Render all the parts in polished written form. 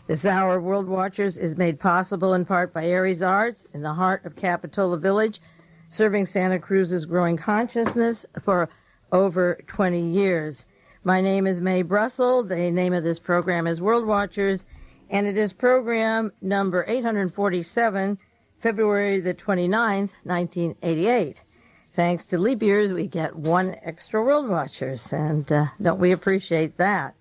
This hour of World Watchers is made possible in part by Aries Arts in the heart of Capitola Village, serving Santa Cruz's growing consciousness for over 20 years. My name is Mae Brussell. The name of this program is World Watchers, and it is program number 847, February the 29th, 1988. Thanks to leap years, we get one extra World Watchers, and don't we appreciate that?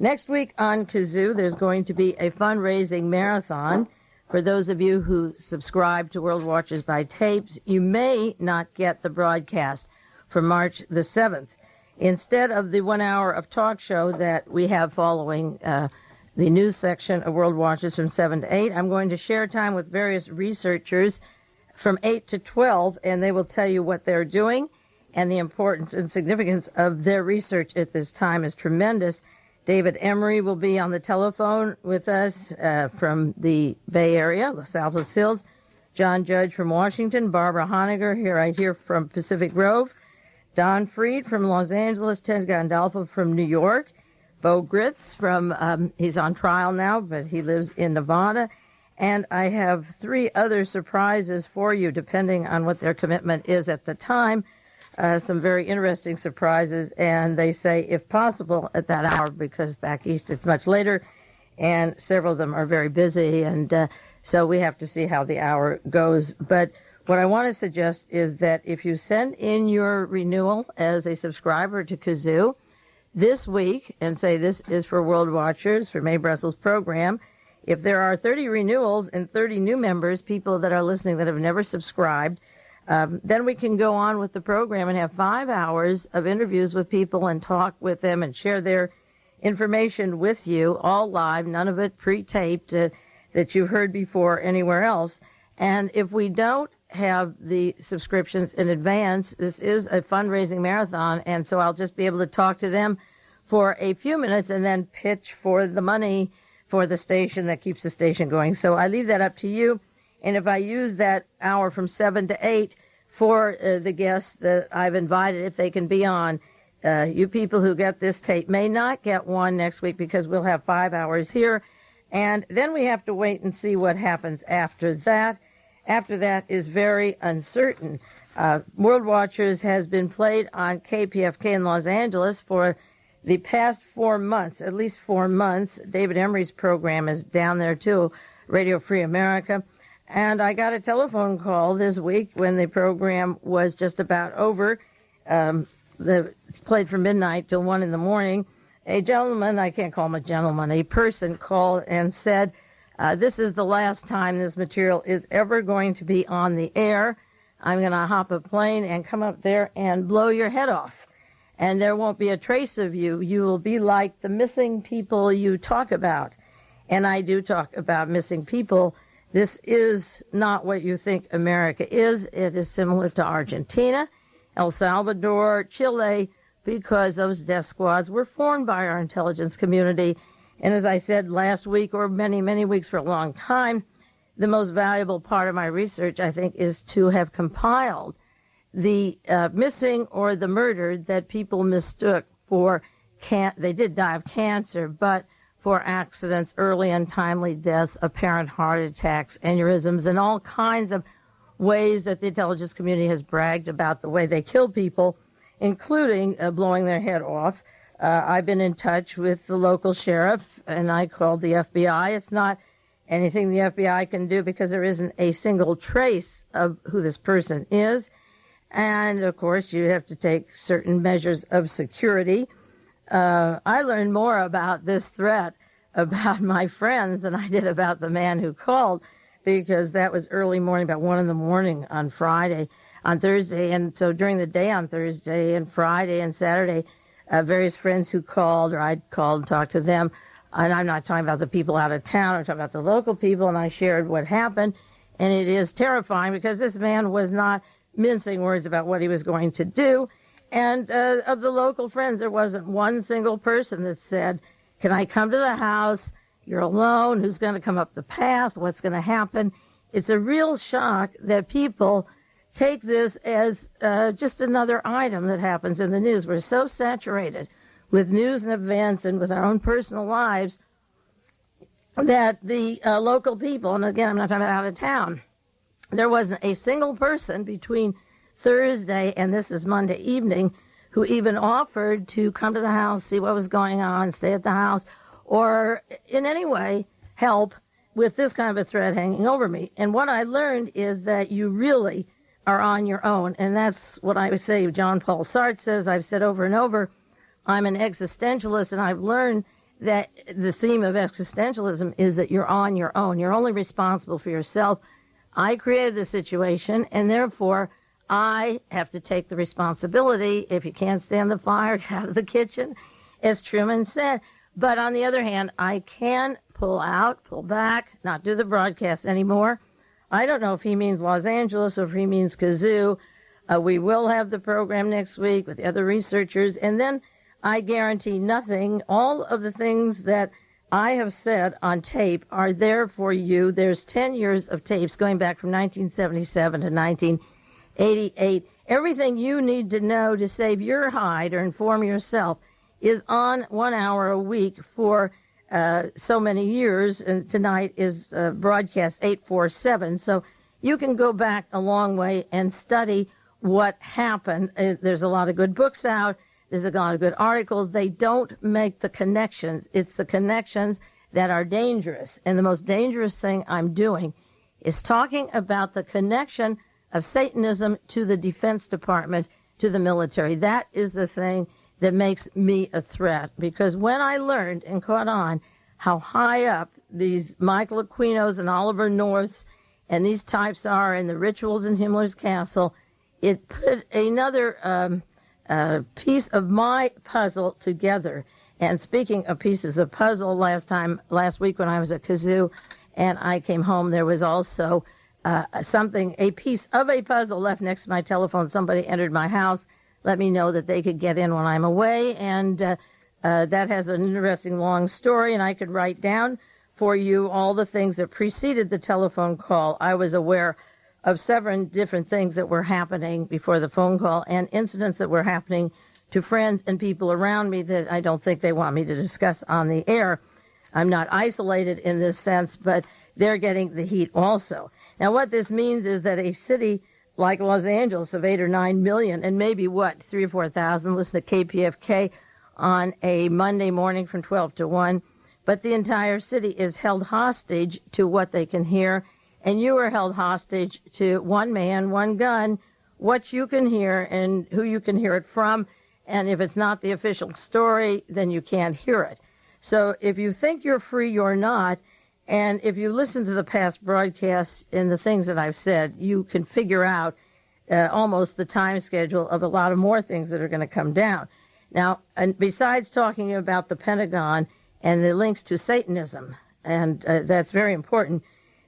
Next week on Kazoo, there's going to be a fundraising marathon. For those of you who subscribe to World Watchers by tapes, you may not get the broadcast for March the 7th. Instead of the 1 hour of talk show that we have following the news section of World Watchers from 7 to 8, I'm going to share time with various researchers from 8 to 12, and they will tell you what they're doing, and the importance and significance of their research at this time is tremendous. David Emery will be on the telephone with us from the Bay Area, Los Altos Hills. John Judge from Washington, Barbara Honegger here from Pacific Grove, Don Freed from Los Angeles, Ted Gandolfo from New York, Bo Gritz from, he's on trial now, but he lives in Nevada. And I have 3 other surprises for you, depending on what their commitment is at the time. Some very interesting surprises, and they say, if possible, at that hour, because back east it's much later, and several of them are very busy, and so we have to see how the hour goes. But what I want to suggest is that if you send in your renewal as a subscriber to Kazoo this week, and say this is for World Watchers, for Mae Brussell's program, if there are 30 renewals and 30 new members, people that are listening that have never subscribed, then we can go on with the program and have 5 hours of interviews with people and talk with them and share their information with you, all live, none of it pre-taped that you've heard before anywhere else. And if we don't have the subscriptions in advance, this is a fundraising marathon, and so I'll just be able to talk to them for a few minutes and then pitch for the money for the station that keeps the station going. So I leave that up to you. And if I use that hour from 7 to 8 for the guests that I've invited, if they can be on, you people who get this tape may not get one next week because we'll have 5 hours here. And then we have to wait and see what happens after that. After that is very uncertain. World Watchers has been played on KPFK in Los Angeles for the past 4 months, at least 4 months. David Emery's program is down there too, Radio Free America. And I got a telephone call this week when the program was just about over. Played from midnight till 1 in the morning. A gentleman, I can't call him a gentleman, a person called and said, this is the last time this material is ever going to be on the air. I'm going to hop a plane and come up there and blow your head off. And there won't be a trace of you. You will be like the missing people you talk about. And I do talk about missing people. This is not what you think America is. It is similar to Argentina, El Salvador, Chile, because those death squads were formed by our intelligence community. And as I said last week, or many, many weeks for a long time, the most valuable part of my research, I think, is to have compiled the missing or the murdered that people mistook for, they did die of cancer, but for accidents, early untimely deaths, apparent heart attacks, aneurysms, and all kinds of ways that the intelligence community has bragged about the way they kill people, including blowing their head off. I've been in touch with the local sheriff, and I called the FBI. It's not anything the FBI can do because there isn't a single trace of who this person is. And, of course, you have to take certain measures of security. I learned more about this threat about my friends than I did about the man who called, because that was early morning, about 1 in the morning on Thursday. And so during the day on Thursday and Friday and Saturday, various friends who called, or I'd called and talked to them. And I'm not talking about the people out of town, I'm talking about the local people, and I shared what happened. And it is terrifying because this man was not mincing words about what he was going to do. And of the local friends, there wasn't one single person that said, can I come to the house? You're alone. Who's going to come up the path? What's going to happen? It's a real shock that people take this as just another item that happens in the news. We're so saturated with news and events and with our own personal lives that the local people, and again, I'm not talking about out of town, there wasn't a single person between Thursday and this is Monday evening who even offered to come to the house, see what was going on, stay at the house, or in any way help with this kind of a threat hanging over me. And what I learned is that you really are on your own. And that's what I would say John Paul Sartre says. I've said over and over, I'm an existentialist, and I've learned that the theme of existentialism is that you're on your own. You're only responsible for yourself. I created the situation, and therefore I have to take the responsibility. If you can't stand the fire, get out of the kitchen, as Truman said. But on the other hand, I can pull out, pull back, not do the broadcast anymore. I don't know if he means Los Angeles or if he means Kazoo. We will have the program next week with the other researchers. And then I guarantee nothing. All of the things that I have said on tape are there for you. There's 10 years of tapes going back from 1977 to 1988. Everything you need to know to save your hide or inform yourself is on 1 hour a week for so many years, and tonight is broadcast 847. So you can go back a long way and study what happened. There's a lot of good books out. There's a lot of good articles. They don't make the connections. It's the connections that are dangerous. And the most dangerous thing I'm doing is talking about the connection of Satanism to the Defense Department, to the military. That is the thing that makes me a threat. Because when I learned and caught on how high up these Michael Aquinos and Oliver Norths and these types are in the rituals in Himmler's castle, it put another piece of my puzzle together. And speaking of pieces of puzzle, last week when I was at Kazoo and I came home, there was also a piece of a puzzle left next to my telephone. Somebody entered my house, let me know that they could get in when I'm away, and that has an interesting long story, and I could write down for you all the things that preceded the telephone call. I was aware of 7 different things that were happening before the phone call and incidents that were happening to friends and people around me that I don't think they want me to discuss on the air. I'm not isolated in this sense, but they're getting the heat also. Now, what this means is that a city like Los Angeles of 8 or 9 million, and maybe 3 or 4,000 listen to KPFK on a Monday morning from 12 to 1, but the entire city is held hostage to what they can hear, and you are held hostage to one man, one gun, what you can hear and who you can hear it from, and if it's not the official story, then you can't hear it. So if you think you're free, you're not. And if you listen to the past broadcasts and the things that I've said, you can figure out almost the time schedule of a lot of more things that are going to come down. Now, and besides talking about the Pentagon and the links to Satanism, and that's very important,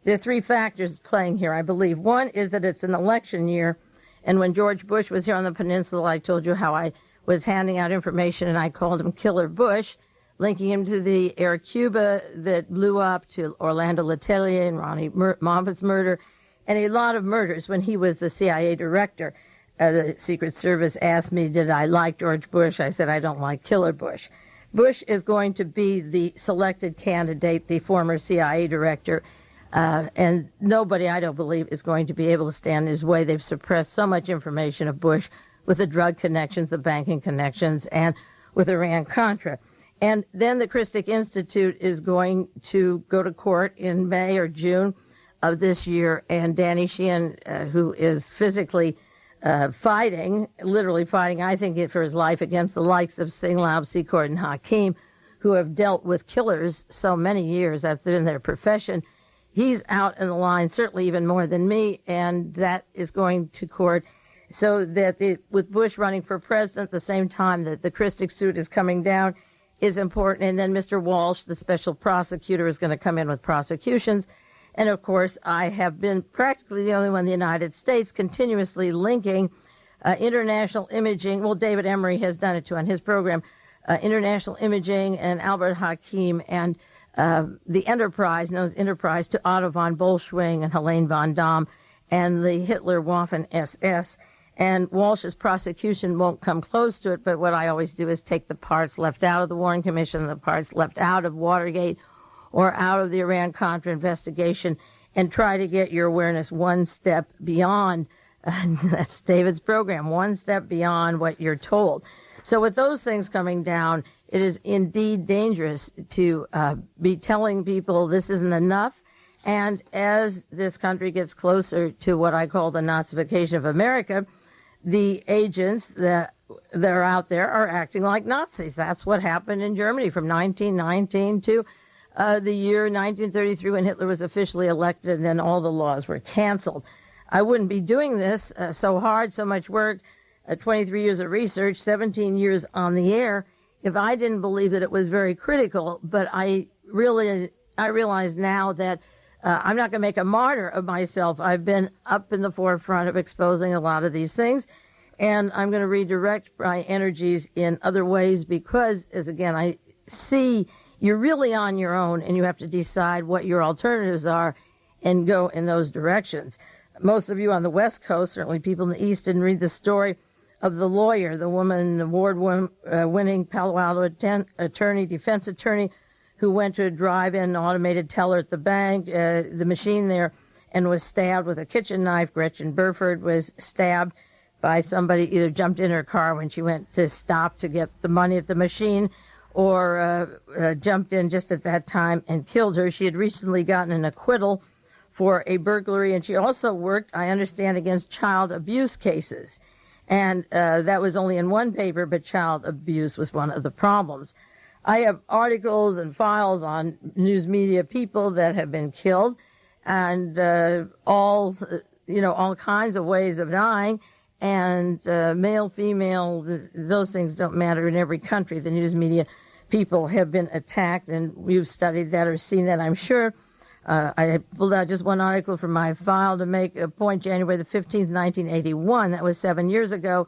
there are 3 factors playing here, I believe. One is that it's an election year, and when George Bush was here on the peninsula, I told you how I was handing out information, and I called him Killer Bush, linking him to the Air Cuba that blew up, to Orlando Letelier and Ronnie Moffat's murder, and a lot of murders when he was the CIA director. The Secret Service asked me, did I like George Bush? I said, I don't like Killer Bush. Bush is going to be the selected candidate, the former CIA director, and nobody, I don't believe, is going to be able to stand in his way. They've suppressed so much information of Bush with the drug connections, the banking connections, and with Iran-Contra. And then the Christic Institute is going to go to court in May or June of this year, and Danny Sheehan, who is physically fighting, literally fighting, I think, for his life against the likes of SINGLAUB, Secord, and Hakim, who have dealt with killers so many years, that's been their profession. He's out in the line, certainly even more than me, and that is going to court. So that with Bush running for president at the same time that the Christic suit is coming down is important. And then Mr. Walsh, the special prosecutor, is going to come in with prosecutions. And, of course, I have been practically the only one in the United States continuously linking international imaging. Well, David Emery has done it, too, on his program, international imaging and Albert Hakim and the Enterprise, known as Enterprise, to Otto von Bolschwing and Helene von Dahm and the Hitler-Waffen-SS. And Walsh's prosecution won't come close to it, but what I always do is take the parts left out of the Warren Commission, the parts left out of Watergate, or out of the Iran-Contra investigation and try to get your awareness one step beyond. That's David's program, one step beyond what you're told. So with those things coming down, it is indeed dangerous to be telling people this isn't enough. And as this country gets closer to what I call the Nazification of America, the agents that are out there are acting like Nazis. That's what happened in Germany from 1919 to the year 1933 when Hitler was officially elected, and then all the laws were canceled. I wouldn't be doing this so hard, so much work, 23 years of research, 17 years on the air, if I didn't believe that it was very critical. But I realize now that I'm not going to make a martyr of myself. I've been up in the forefront of exposing a lot of these things, and I'm going to redirect my energies in other ways because, as again, I see you're really on your own, and you have to decide what your alternatives are and go in those directions. Most of you on the West Coast, certainly people in the East, didn't read the story of the lawyer, the woman, award-winning Palo Alto defense attorney, who went to a drive-in automated teller at the bank, the machine there, and was stabbed with a kitchen knife. Gretchen Burford was stabbed by somebody, either jumped in her car when she went to stop to get the money at the machine, or jumped in just at that time and killed her. She had recently gotten an acquittal for a burglary, and she also worked, I understand, against child abuse cases. And that was only in one paper, but child abuse was one of the problems. I have articles and files on news media people that have been killed, and all kinds of ways of dying, and male, female, those things don't matter in every country. The news media people have been attacked, and we've studied that or seen that, I'm sure. I pulled out just one article from my file to make a point. January the 15th, 1981, that was 7 years ago.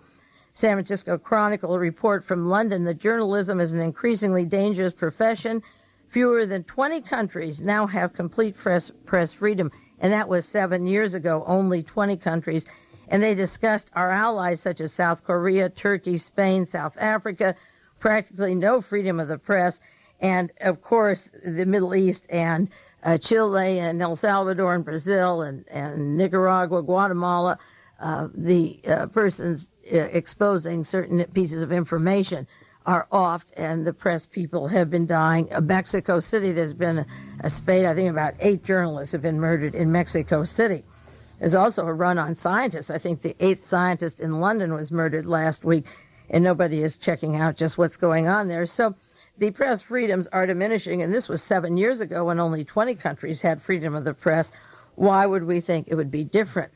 San Francisco Chronicle, a report from London that journalism is an increasingly dangerous profession. Fewer than 20 countries now have complete press freedom, and that was 7 years ago, only 20 countries. And they discussed our allies such as South Korea, Turkey, Spain, South Africa, practically no freedom of the press, and of course the Middle East and Chile and El Salvador and Brazil and Nicaragua, Guatemala, the persons exposing certain pieces of information are off, and the press people have been dying. Mexico City, there's been a spate. I think about 8 journalists have been murdered in Mexico City. There's also a run on scientists. I think the 8th scientist in London was murdered last week, and nobody is checking out just what's going on there. So the press freedoms are diminishing, and this was 7 years ago when only 20 countries had freedom of the press. Why would we think it would be different?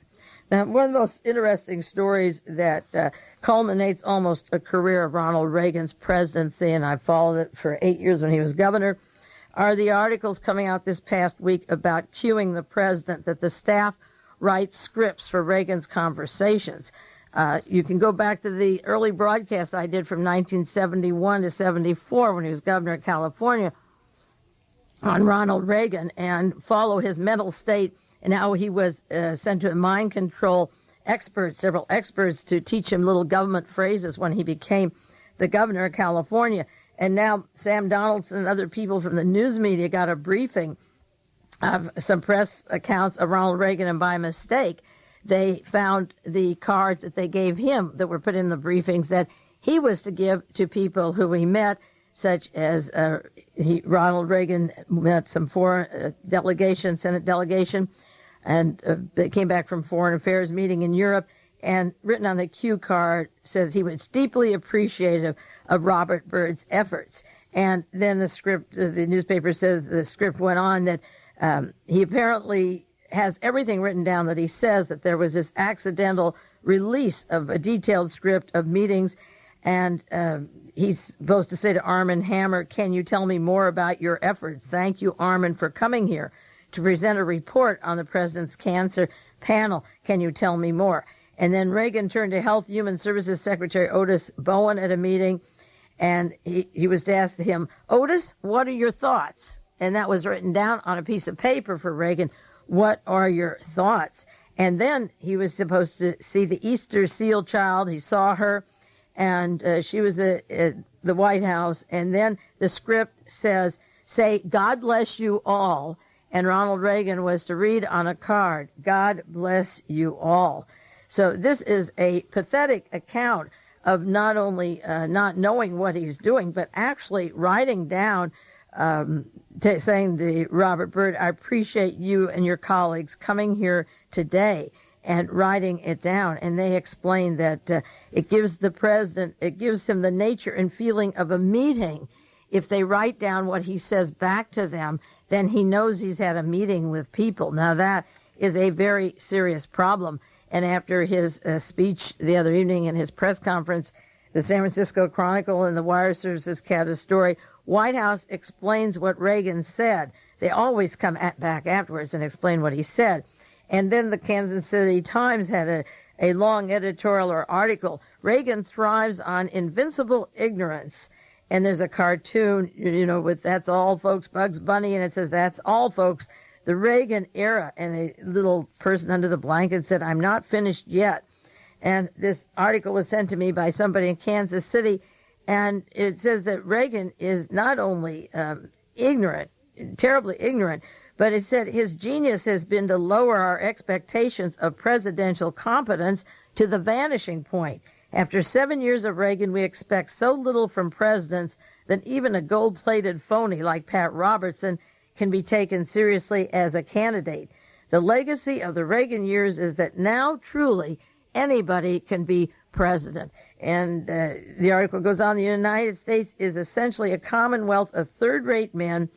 Now, one of the most interesting stories that culminates almost a career of Ronald Reagan's presidency, and I followed it for 8 years when he was governor, are the articles coming out this past week about cueing the president, that the staff writes scripts for Reagan's conversations. You can go back to the early broadcasts I did from 1971 to 74 when he was governor of California on Ronald Reagan and follow his mental state and how he was sent to a mind control expert, several experts, to teach him little government phrases when he became the governor of California. And now Sam Donaldson and other people from the news media got a briefing of some press accounts of Ronald Reagan, and by mistake, they found the cards that they gave him that were put in the briefings that he was to give to people who he met, such as Ronald Reagan met some foreign delegation, Senate delegation, and they came back from foreign affairs meeting in Europe, and written on the cue card says he was deeply appreciative of Robert Byrd's efforts. And then the script, the newspaper says the script went on that he apparently has everything written down, that he says that there was this accidental release of a detailed script of meetings, and he's supposed to say to Armand Hammer, "Can you tell me more about your efforts? Thank you, Armand, for coming here to present a report on the president's cancer panel. Can you tell me more?" And then Reagan turned to Health Human Services Secretary Otis Bowen at a meeting, and he was to ask him, "Otis, what are your thoughts?" And that was written down on a piece of paper for Reagan. What are your thoughts? And then he was supposed to see the Easter Seal child. He saw her, and she was at the White House. And then the script says, say, "God bless you all," and Ronald Reagan was to read on a card, "God bless you all." So this is a pathetic account of not only not knowing what he's doing, but actually writing down, saying to Robert Byrd, "I appreciate you and your colleagues coming here today," and writing it down. And they explain that it gives the president, it gives him the nature and feeling of a meeting. If they write down what he says back to them, then he knows he's had a meeting with people. Now that is a very serious problem. And after his speech the other evening in his press conference, the San Francisco Chronicle and the Wire Services had a story. White House explains what Reagan said. They always come back afterwards and explain what he said. And then the Kansas City Times had a long editorial or article. Reagan thrives on invincible ignorance. And there's a cartoon, with "That's all, folks," Bugs Bunny, and it says, "That's all, folks." The Reagan era, and a little person under the blanket said, "I'm not finished yet." And this article was sent to me by somebody in Kansas City, and it says that Reagan is not only ignorant, terribly ignorant, but it said his genius has been to lower our expectations of presidential competence to the vanishing point. After 7 years of Reagan, we expect so little from presidents that even a gold-plated phony like Pat Robertson can be taken seriously as a candidate. The legacy of the Reagan years is that now truly anybody can be president. And the article goes on, the United States is essentially a commonwealth of third-rate men.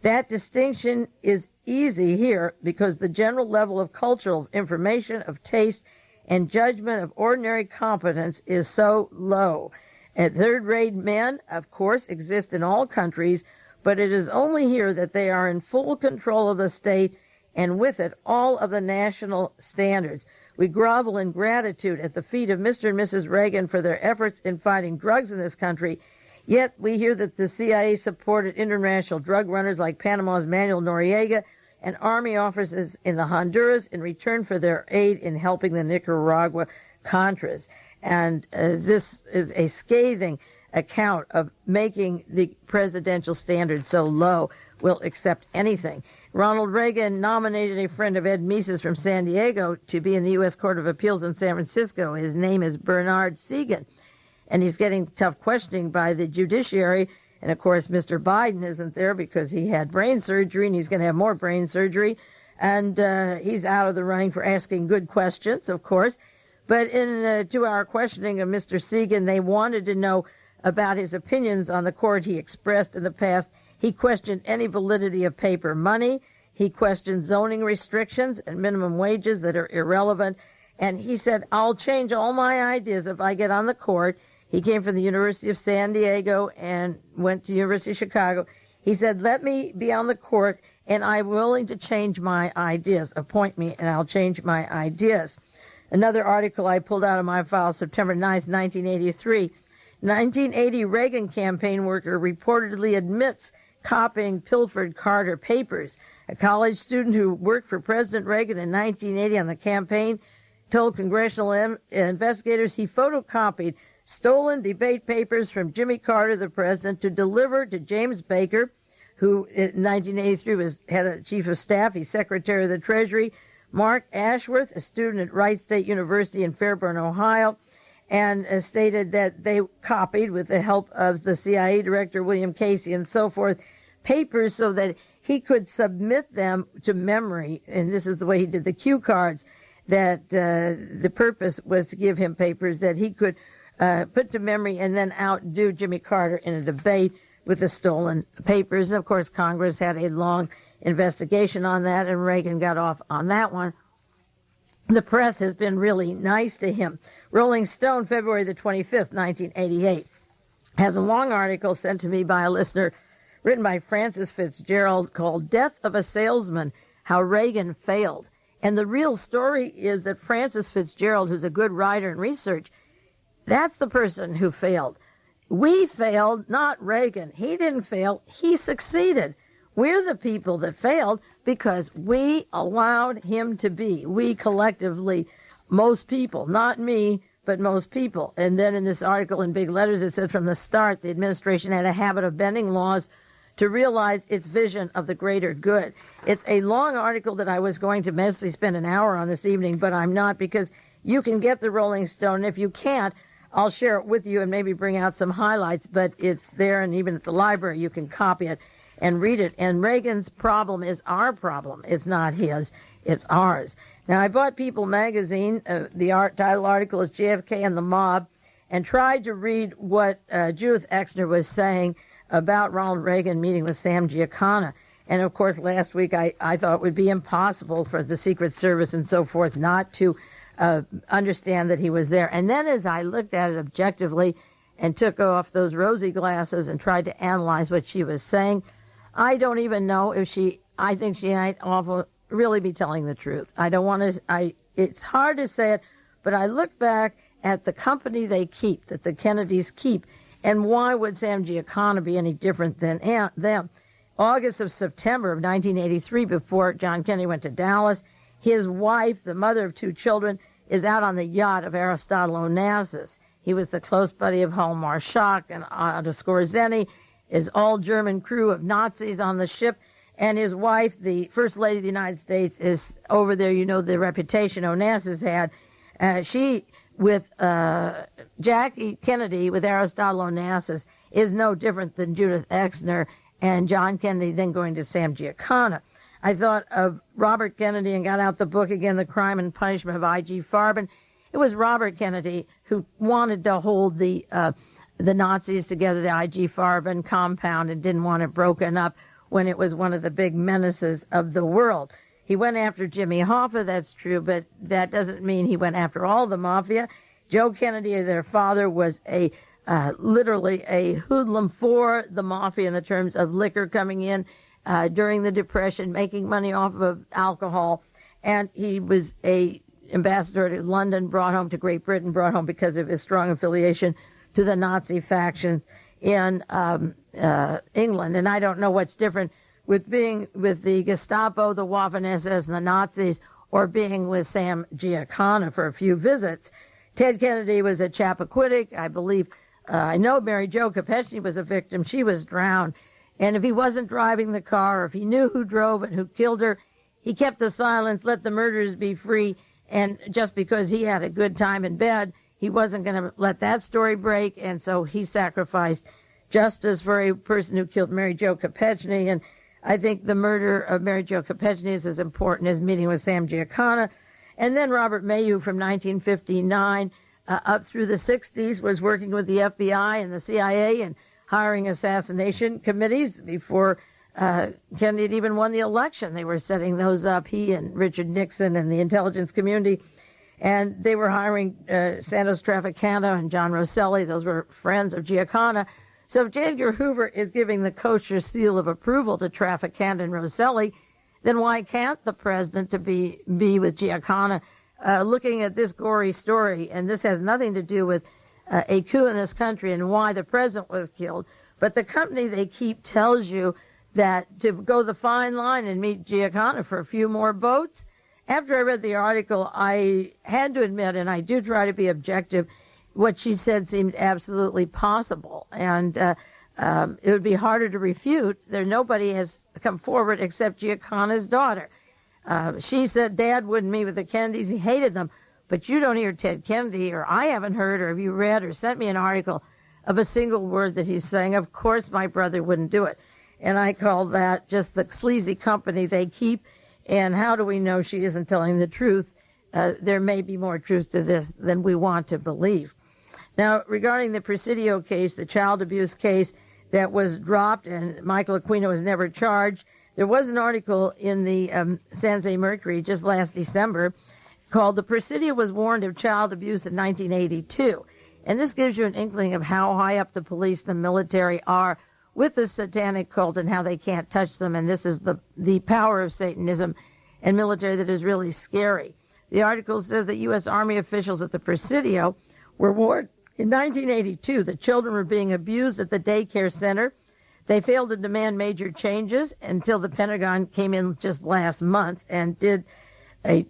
That distinction is easy here because the general level of cultural information, of taste, and judgment of ordinary competence is so low. And third-rate men, of course, exist in all countries, but it is only here that they are in full control of the state and with it all of the national standards. We grovel in gratitude at the feet of Mr. and Mrs. Reagan for their efforts in fighting drugs in this country, yet we hear that the CIA supported international drug runners like Panama's Manuel Noriega and Army officers in the Honduras in return for their aid in helping the Nicaragua Contras. And this is a scathing account of making the presidential standard so low. Will accept anything. Ronald Reagan nominated a friend of Ed Mises from San Diego to be in the U.S. Court of Appeals in San Francisco. His name is Bernard Segan, and he's getting tough questioning by the judiciary. And, of course, Mr. Biden isn't there because he had brain surgery, and he's going to have more brain surgery. And he's out of the running for asking good questions, of course. But in 2-hour questioning of Mr. Segan, they wanted to know about his opinions on the court he expressed in the past. He questioned any validity of paper money. He questioned zoning restrictions and minimum wages that are irrelevant. And he said, "I'll change all my ideas if I get on the court." He came from the University of San Diego and went to the University of Chicago. He said, "Let me be on the court, and I'm willing to change my ideas. Appoint me, and I'll change my ideas." Another article I pulled out of my file, September 9th, 1983. 1980 Reagan campaign worker reportedly admits copying pilfered Carter papers. A college student who worked for President Reagan in 1980 on the campaign told congressional investigators he photocopied stolen debate papers from Jimmy Carter, the president, to deliver to James Baker, who in 1983 was head of chief of staff. He's secretary of the Treasury. Mark Ashworth, a student at Wright State University in Fairburn, Ohio, and stated that they copied, with the help of the CIA director William Casey and so forth, papers so that he could submit them to memory. And this is the way he did the cue cards, that the purpose was to give him papers that he could put to memory and then outdo Jimmy Carter in a debate with the stolen papers. And, of course, Congress had a long investigation on that, and Reagan got off on that one. The press has been really nice to him. Rolling Stone, February the 25th, 1988, has a long article sent to me by a listener written by Francis Fitzgerald called "Death of a Salesman, How Reagan Failed." And the real story is that Francis Fitzgerald, who's a good writer and research, that's the person who failed. We failed, not Reagan. He didn't fail. He succeeded. We're the people that failed because we allowed him to be. We collectively, most people, not me, but most people. And then in this article in big letters, it said from the start, the administration had a habit of bending laws to realize its vision of the greater good. It's a long article that I was going to mostly spend an hour on this evening, but I'm not, because you can get the Rolling Stone. If you can't, I'll share it with you and maybe bring out some highlights, but it's there, and even at the library you can copy it and read it. And Reagan's problem is our problem. It's not his, it's ours. Now, I bought People magazine. The title article is JFK and the Mob, and tried to read what Judith Exner was saying about Ronald Reagan meeting with Sam Giancana. And, of course, last week I thought it would be impossible for the Secret Service and so forth not to understand that he was there. And then as I looked at it objectively and took off those rosy glasses and tried to analyze what she was saying, I don't even know if I think she might really be telling the truth. I don't want to, it's hard to say it, but I look back at the company they keep, that the Kennedys keep, and why would Sam Giancana be any different than them? August of September of 1983, before John Kennedy went to Dallas, his wife, the mother of 2 children, is out on the yacht of Aristotle Onassis. He was the close buddy of Hjalmar Schacht and Otto Skorzeny, his all-German crew of Nazis on the ship, and his wife, the First Lady of the United States, is over there. You know the reputation Onassis had. She, with Jackie Kennedy, with Aristotle Onassis, is no different than Judith Exner and John Kennedy then going to Sam Giancana. I thought of Robert Kennedy and got out the book again, The Crime and Punishment of I.G. Farben. It was Robert Kennedy who wanted to hold the Nazis together, the I.G. Farben compound, and didn't want it broken up when it was one of the big menaces of the world. He went after Jimmy Hoffa, that's true, but that doesn't mean he went after all the Mafia. Joe Kennedy, their father, was literally a hoodlum for the Mafia in the terms of liquor coming in during the Depression, making money off of alcohol. And he was a ambassador to London, brought home to Great Britain, brought home because of his strong affiliation to the Nazi factions in England. And I don't know what's different with being with the Gestapo, the Waffen-SS, and the Nazis, or being with Sam Giancana for a few visits. Ted Kennedy was a Chappaquiddick. I believe, I know Mary Jo Kopechne was a victim. She was drowned. And if he wasn't driving the car, or if he knew who drove and who killed her, he kept the silence, let the murderers be free. And just because he had a good time in bed, he wasn't going to let that story break. And so he sacrificed justice for a person who killed Mary Jo Kopechne. And I think the murder of Mary Jo Kopechne is as important as meeting with Sam Giancana. And then Robert Mayu from 1959 up through the 60s was working with the FBI and the CIA and hiring assassination committees before Kennedy had even won the election. They were setting those up, he and Richard Nixon and the intelligence community. And they were hiring Santos Trafficante and John Rosselli. Those were friends of Giancana. So if J. Edgar Hoover is giving the kosher seal of approval to Trafficante and Rosselli, then why can't the president to be with Giancana looking at this gory story? And this has nothing to do with a coup in this country and why the president was killed. But the company they keep tells you that to go the fine line and meet Giancana for a few more boats. After I read the article, I had to admit, and I do try to be objective, what she said seemed absolutely possible. And it would be harder to refute. Nobody has come forward except Giancana's daughter. She said Dad wouldn't meet with the Kennedys. He hated them. But you don't hear Ted Kennedy, or I haven't heard, or have you read or sent me an article of a single word that he's saying, of course my brother wouldn't do it. And I call that just the sleazy company they keep. And how do we know she isn't telling the truth? There may be more truth to this than we want to believe. Now, regarding the Presidio case, the child abuse case that was dropped and Michael Aquino was never charged, there was an article in the San Jose Mercury just last December called "The Presidio Was Warned of Child Abuse in 1982." And this gives you an inkling of how high up the police, the military are with the satanic cult and how they can't touch them. And this is the power of Satanism and military that is really scary. The article says that U.S. Army officials at the Presidio were warned in 1982 that children were being abused at the daycare center. They failed to demand major changes until the Pentagon came in just last month and did a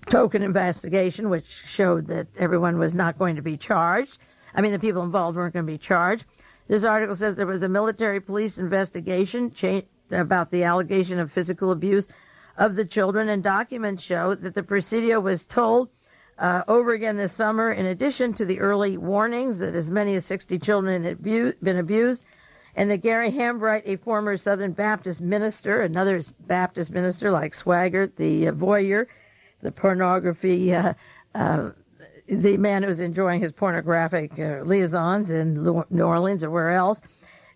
token investigation, which showed that everyone was not going to be charged. I mean, the people involved weren't going to be charged. This article says there was a military police investigation about the allegation of physical abuse of the children, and documents show that the Presidio was told over again this summer, in addition to the early warnings that as many as 60 children had been abused, and that Gary Hambright, a former Southern Baptist minister, another Baptist minister like Swaggart, the voyeur, the pornography, the man who was enjoying his pornographic liaisons in New Orleans or where else,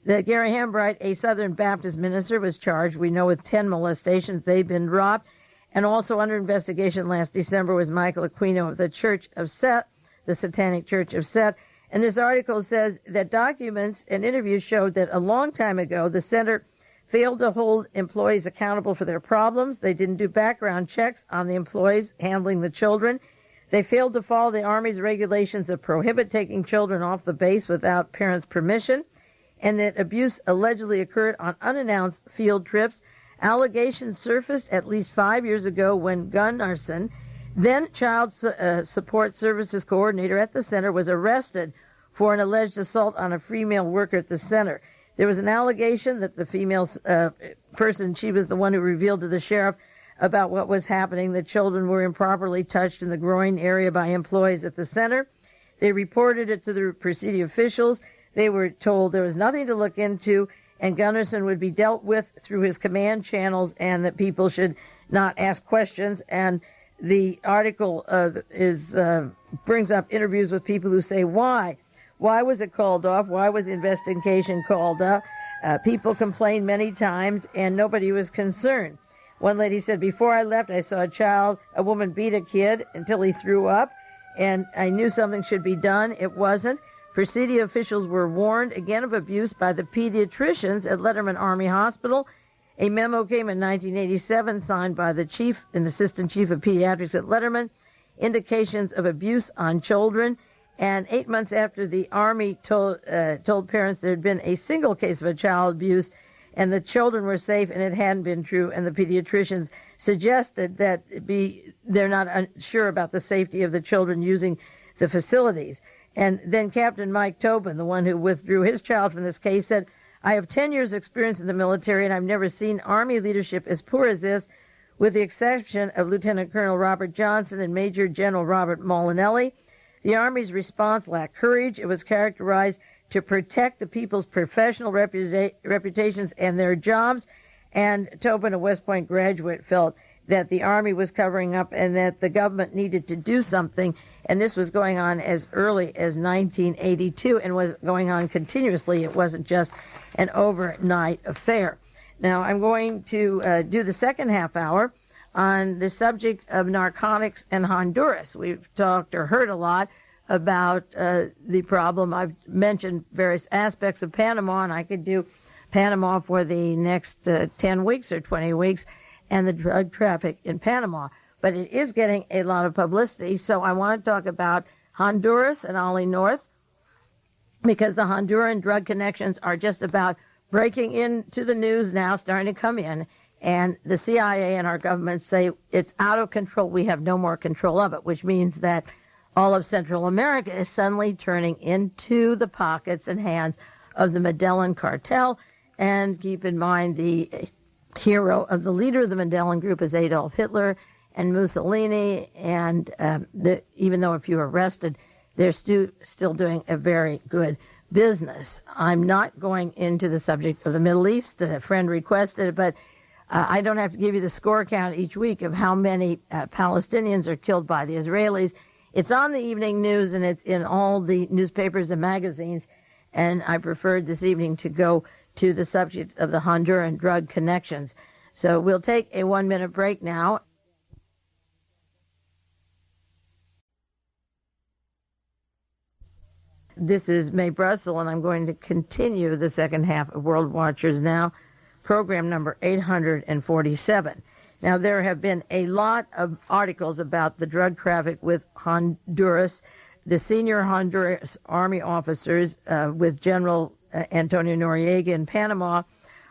that Gary Hambright, a Southern Baptist minister, was charged, we know, with 10 molestations. They've been dropped. And also under investigation last December was Michael Aquino of the Church of Set, the Satanic Church of Set. And this article says that documents and interviews showed that a long time ago, the center failed to hold employees accountable for their problems. They didn't do background checks on the employees handling the children. They failed to follow the Army's regulations that prohibit taking children off the base without parents' permission, and that abuse allegedly occurred on unannounced field trips. Allegations surfaced at least 5 years ago when Gunnarsson, then Child Support Services Coordinator at the center, was arrested for an alleged assault on a female worker at the center. There was an allegation that the female person, she was the one who revealed to the sheriff about what was happening. The children were improperly touched in the groin area by employees at the center. They reported it to the Presidio officials. They were told there was nothing to look into, and Gunnarsson would be dealt with through his command channels, and that people should not ask questions. And the article brings up interviews with people who say, why? Why was it called off? Why was the investigation called up? People complained many times, and nobody was concerned. One lady said, before I left, I saw a woman beat a kid until he threw up, and I knew something should be done. It wasn't. Presidio officials were warned again of abuse by the pediatricians at Letterman Army Hospital. A memo came in 1987 signed by the chief and assistant chief of pediatrics at Letterman, indications of abuse on children. And 8 months after the Army told parents there had been a single case of a child abuse and the children were safe, and it hadn't been true, and the pediatricians suggested that they're not sure about the safety of the children using the facilities. And then Captain Mike Tobin, the one who withdrew his child from this case, said, I have 10 years experience in the military, and I've never seen Army leadership as poor as this, with the exception of Lieutenant Colonel Robert Johnson and Major General Robert Molinelli. The Army's response lacked courage. It was characterized to protect the people's professional reputations and their jobs. And Tobin, a West Point graduate, felt that the Army was covering up and that the government needed to do something. And this was going on as early as 1982 and was going on continuously. It wasn't just an overnight affair. Now, I'm going to do the second half hour on the subject of narcotics in Honduras. We've talked or heard a lot about the problem. I've mentioned various aspects of Panama, and I could do Panama for the next 10 weeks or 20 weeks and the drug traffic in Panama. But it is getting a lot of publicity, so I want to talk about Honduras and Ollie North, because the Honduran drug connections are just about breaking into the news now, starting to come in, and the CIA and our government say it's out of control. We have no more control of it, which means that all of Central America is suddenly turning into the pockets and hands of the Medellin cartel. And keep in mind, the hero of the leader of the Medellin group is Adolf Hitler and Mussolini, and even though if you're arrested, they're still doing a very good business. I'm not going into the subject of the Middle East. A friend requested it, but I don't have to give you the score count each week of how many Palestinians are killed by the Israelis. It's on the evening news, and it's in all the newspapers and magazines, and I preferred this evening to go to the subject of the Honduran drug connections. So we'll take a 1-minute break now. This is Mae Brussell, and I'm going to continue the second half of World Watchers Now, program number 847. Now, there have been a lot of articles about the drug traffic with Honduras. The senior Honduras Army officers with General Antonio Noriega in Panama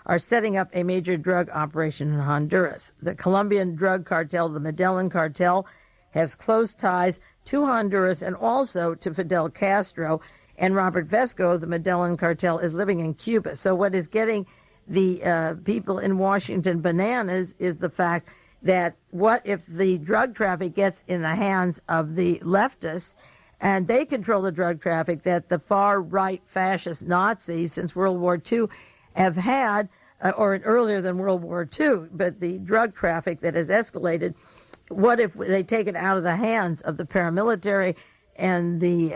are setting up a major drug operation in Honduras. The Colombian drug cartel, the Medellin cartel, has close ties to Honduras and also to Fidel Castro, and Robert Vesco, the Medellin cartel, is living in Cuba. So what is getting the people in Washington bananas is the fact that what if the drug traffic gets in the hands of the leftists and they control the drug traffic that the far-right fascist Nazis since World War II have had, or earlier than World War II, but the drug traffic that has escalated, what if they take it out of the hands of the paramilitary and the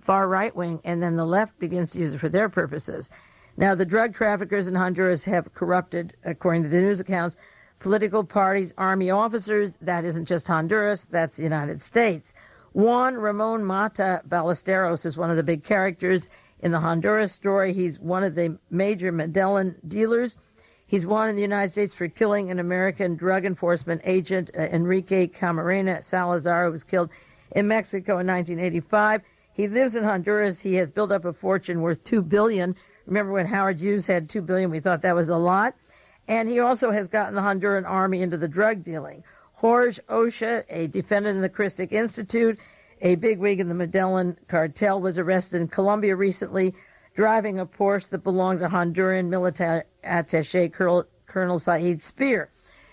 far right wing, and then the left begins to use it for their purposes? Now, the drug traffickers in Honduras have corrupted, according to the news accounts, political parties, army officers. That isn't just Honduras, that's the United States. Juan Ramon Mata Ballesteros is one of the big characters in the Honduras story. He's one of the major Medellin dealers. He's wanted in the United States for killing an American drug enforcement agent, Enrique Camarena Salazar, who was killed in Mexico in 1985. He lives in Honduras. He has built up a fortune worth $2 billion. Remember when Howard Hughes had $2 billion? We thought that was a lot. And he also has gotten the Honduran army into the drug dealing. Jorge Osha, a defendant in the Christic Institute, a bigwig in the Medellin cartel, was arrested in Colombia recently, driving a Porsche that belonged to Honduran military attaché Colonel Saeed Spear.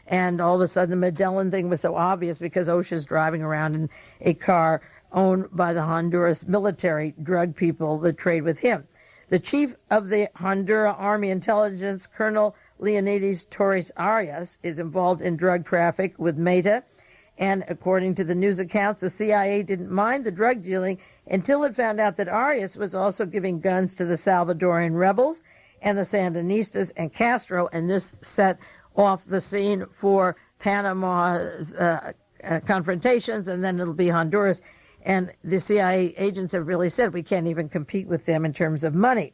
And all of a sudden, the Medellin thing was so obvious because Osha's driving around in a car owned by the Honduras military drug people that trade with him. The chief of the Honduran Army Intelligence, Colonel Leonidas Torres Arias, is involved in drug traffic with Meta. And according to the news accounts, the CIA didn't mind the drug dealing until it found out that Arias was also giving guns to the Salvadorian rebels and the Sandinistas and Castro, and this set off the scene for Panama's confrontations, and then it'll be Honduras. And the CIA agents have really said we can't even compete with them in terms of money.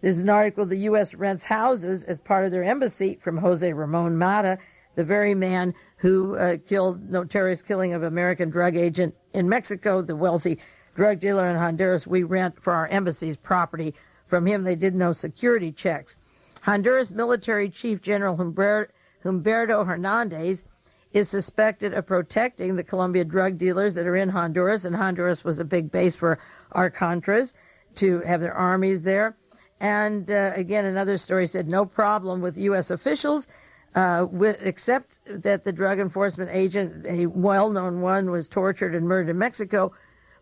There's an article, the U.S. rents houses as part of their embassy from Jose Ramon Mata, the very man who killed notorious killing of American drug agent in Mexico, the wealthy drug dealer in Honduras. We rent for our embassy's property from him. They did no security checks. Honduras military chief General Humberto Hernandez is suspected of protecting the Colombia drug dealers that are in Honduras, and Honduras was a big base for our Contras to have their armies there. And again, another story said no problem with U.S. officials, except that the drug enforcement agent, a well-known one, was tortured and murdered in Mexico.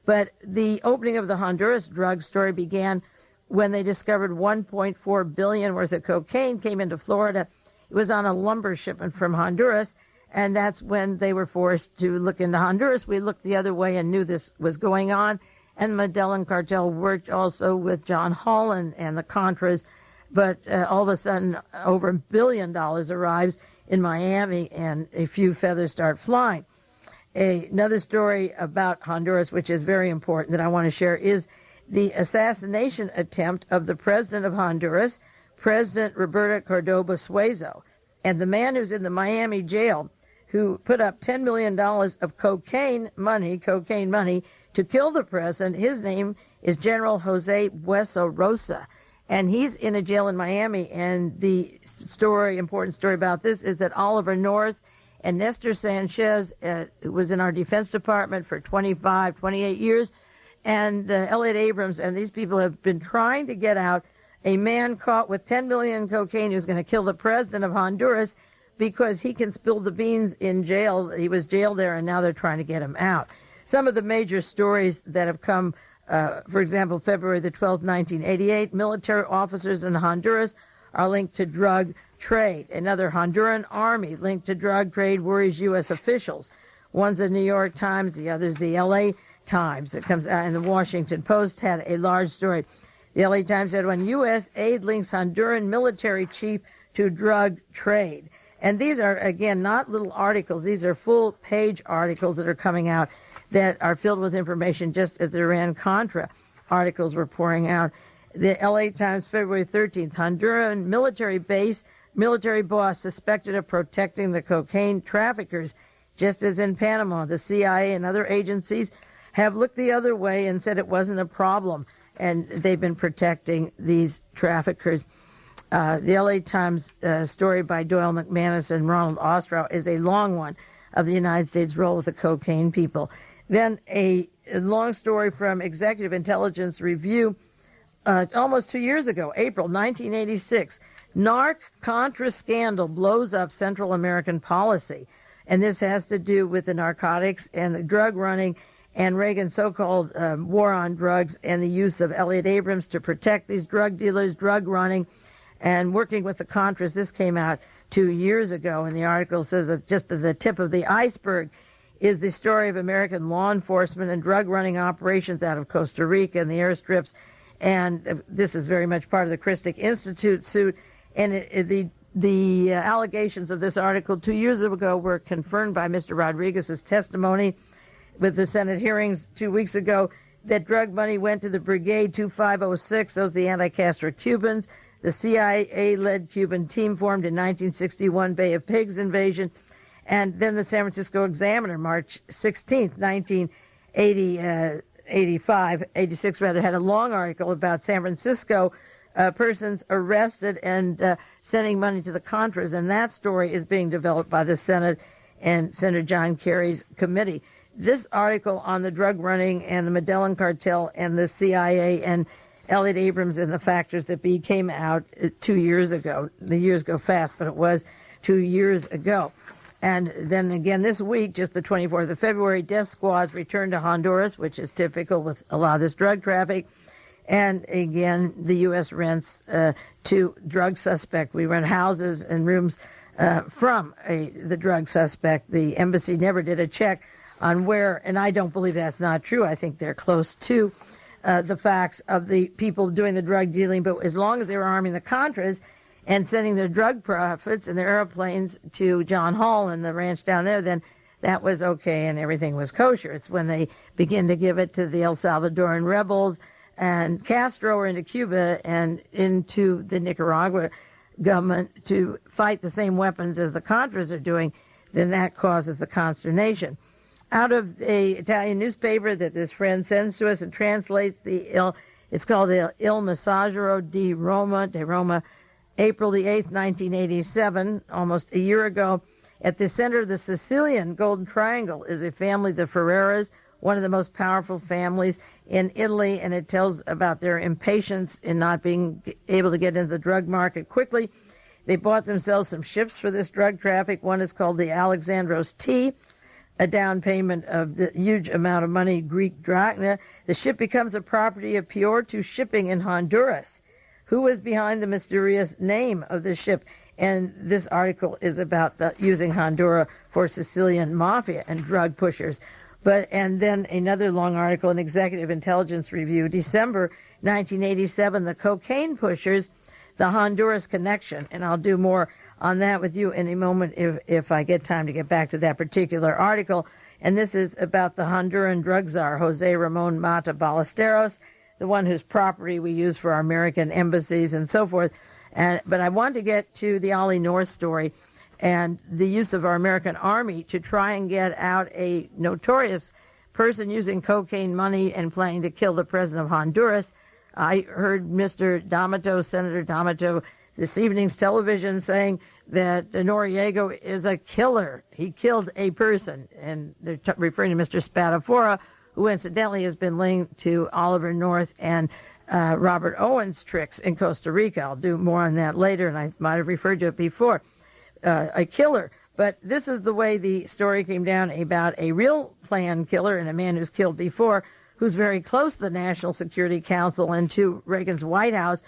But the opening of the Honduras drug story began when they discovered $1.4 billion worth of cocaine came into Florida. It was on a lumber shipment from Honduras, and that's when they were forced to look into Honduras. We looked the other way and knew this was going on. And the Medellin cartel worked also with John Holland and the Contras. But all of a sudden, over $1 billion arrives in Miami, and a few feathers start flying. Another story about Honduras, which is very important that I want to share, is the assassination attempt of the president of Honduras, President Roberto Cordoba Suezo. And the man who's in the Miami jail, who put up $10 million of cocaine money to kill the president, his name is General Jose BUESO Rosa. And he's in a jail in Miami. And the important story about this is that Oliver North and Nestor Sanchez, who was in our Defense Department for 28 years, and Elliot Abrams, and these people have been trying to get out a man caught with 10 million cocaine who's going to kill the president of Honduras because he can spill the beans in jail. He was jailed there, and now they're trying to get him out. Some of the major stories that have come, for example, February the 12th, 1988, military officers in Honduras are linked to drug trade. Another Honduran army linked to drug trade worries U.S. officials. One's the New York Times, the other's the L.A. Times. It comes out, and the Washington Post had a large story. The L.A. Times said, when U.S. aid links Honduran military chief to drug trade. And these are, again, not little articles. These are full-page articles that are coming out that are filled with information, just as the Iran-Contra articles were pouring out. The L.A. Times, February 13th, Honduran military boss suspected of protecting the cocaine traffickers. Just as in Panama, the CIA and other agencies have looked the other way and said it wasn't a problem, and they've been protecting these traffickers. The L.A. Times story by Doyle McManus and Ronald Ostrow is a long one of the United States' role with the cocaine people. Then a long story from Executive Intelligence Review almost 2 years ago, April 1986, Narc-Contra scandal blows up Central American policy. And this has to do with the narcotics and the drug running and Reagan's so-called war on drugs and the use of Elliot Abrams to protect these drug dealers, drug running, and working with the Contras. This came out 2 years ago, and the article says that just at the tip of the iceberg is the story of American law enforcement and drug running operations out of Costa Rica and the airstrips. And this is very much part of the Christic Institute suit. And the allegations of this article 2 years ago were confirmed by Mr. Rodriguez's testimony with the Senate hearings 2 weeks ago, that drug money went to the Brigade 2506, those are the anti-Castro Cubans, the CIA-led Cuban team formed in 1961 Bay of Pigs invasion, and then the San Francisco Examiner, March 16th, 1986, had a long article about San Francisco persons arrested and sending money to the Contras, and that story is being developed by the Senate and Senator John Kerry's committee. This article on the drug running and the Medellin cartel and the CIA and Elliot Abrams and the factors that be came out 2 years ago. The years go fast, but it was 2 years ago. And then again this week, just the 24th of February, death squads returned to Honduras, which is typical with a lot of this drug traffic. And again, the U.S. rents to drug suspect. We rent houses and rooms from the drug suspect. The embassy never did a check on where, and I don't believe that's not true. I think they're close to the facts of the people doing the drug dealing, but as long as they were arming the Contras and sending their drug profits and their airplanes to John Hall and the ranch down there, then that was okay and everything was kosher. It's when they begin to give it to the El Salvadoran rebels and Castro or into Cuba and into the Nicaragua government to fight the same weapons as the Contras are doing, then that causes the consternation. Out of a Italian newspaper that this friend sends to us and translates it's called the Il Messaggero di Roma, April the 8th, 1987, almost a year ago. At the center of the Sicilian Golden Triangle is a family, the Ferreras, one of the most powerful families in Italy, and it tells about their impatience in not being able to get into the drug market quickly. They bought themselves some ships for this drug traffic. One is called the Alexandros T, a down payment of the huge amount of money, Greek drachma. The ship becomes a property of Piortu Shipping in Honduras. Who was behind the mysterious name of the ship? And this article is about using Honduras for Sicilian mafia and drug pushers. And then another long article, an executive intelligence review, December 1987, the cocaine pushers, the Honduras connection. And I'll do more on that with you in a moment if I get time to get back to that particular article. And this is about the Honduran drug czar, Jose Ramon Mata Ballesteros, the one whose property we use for our American embassies and so forth. But I want to get to the Ollie North story and the use of our American Army to try and get out a notorious person using cocaine money and planning to kill the president of Honduras. I heard Mr. D'Amato, Senator D'Amato, this evening's television saying that Noriega is a killer. He killed a person. And they're referring to Mr. Spadafora, who incidentally has been linked to Oliver North and Robert Owen's tricks in Costa Rica. I'll do more on that later, and I might have referred to it before. A killer. But this is the way the story came down about a real planned killer and a man who's killed before, who's very close to the National Security Council and to Reagan's White House.